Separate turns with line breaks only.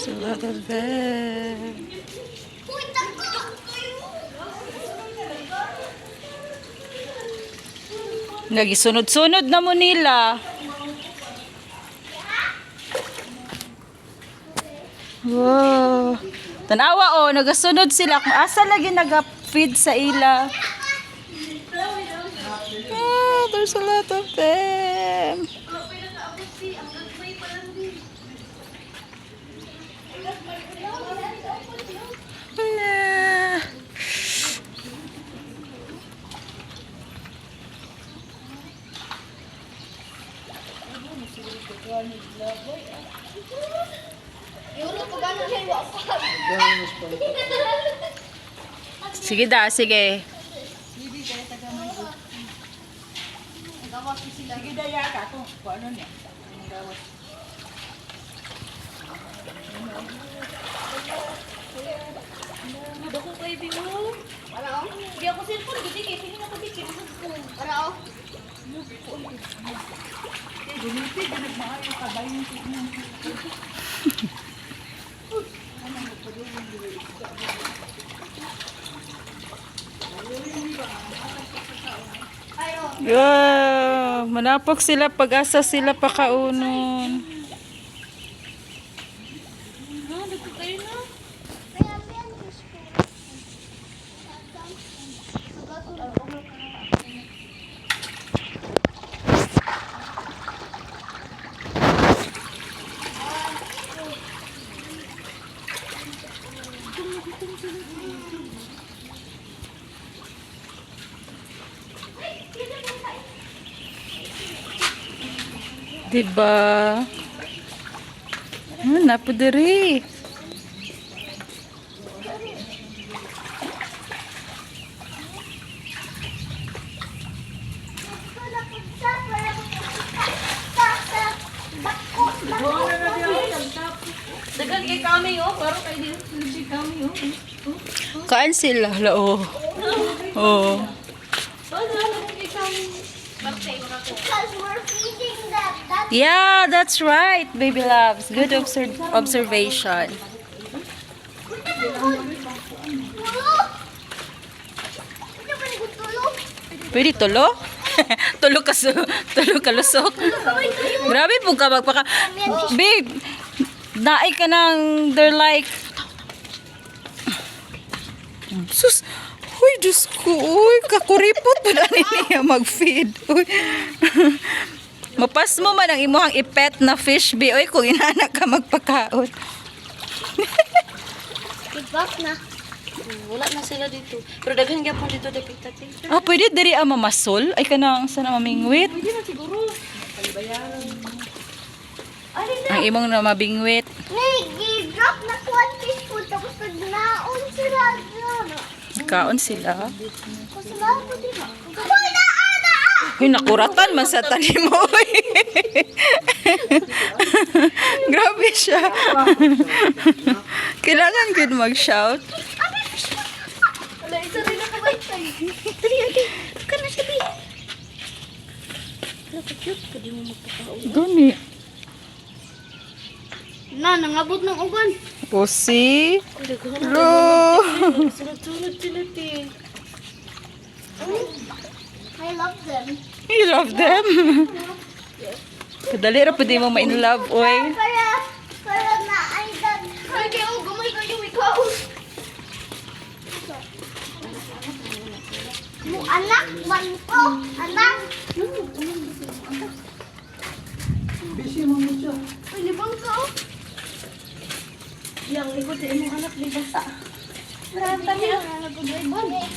There's a lot of them. Nagisunod-sunod na mo nila. Wow. Tanawa oh, nagasunod sila. Kung asa lagi nag-feed sa ila. Ah, there's a lot of them. Nah. Sige da, sige.
Sige daya ka kung ano niya.
Dako kay Bimo. Para oh. Di ako cellphone gid kay tingin ako dikit sa phone. Para oh.
Gumiti ganag maayo ka bayin ko.
Yeah, manapok sila pag-asa sila pakaunon.
Ha, dako kayo na.
Diba? Napo diri.
Dagan kay kami oh, pero kay di si kami oh.
Kaan sila? Lao. Oh.
Dagan kay kami. Bakit mo ko?
Because we're feeding them. That's
Yeah, that's right, baby loves. Good observation. Pwede tulo? Tulo ka lusok. Grabe po ka magpaka... Babe, naay ka ng they're like... Sus, uy, Diyos ko, uy, kakuripot pa na niya mag-feed. Uy. Mapas mo man ang imuhang ipet na fish, be. Uy, kung inanak ka magpakaon.
Back na. Wala na sila dito. Pero daghan gyapon dito dapit tati.
Ah, pwede diri ang mamasol? Ay, kanang sana mamingwit.
Pwede na siguro.
Ang imong na mabingwit.
Drop na one fish food tapos nagnaon sila dyan.
Kaon sila.
Kasi lang po diba? Uy, naa!
Uy, nakuratan man sa tanim mo. Uy. Grabe siya. Kailangan good mag-shout.
Wala isa rin nakabay tayo. Dali, ate. Ka na siya, babe. Wala ka cute. Pwede mo magpakaon.
Gani.
Na, nangabot ng uban.
Pusi.
Daghan
Lo.
sunod-sunod sila, te.
I love them.
You love them. Kadali ra pwede mo ma-in love, oy.
Para na ay dad.
Ay, kaya oh, gamay kayo ikaw.
Mo anak man ko. Anak.
Busy mo mo siya.
Ay, libang ka, oh. Yang likod sa imong anak, libang sa.
Marami na nagugulay.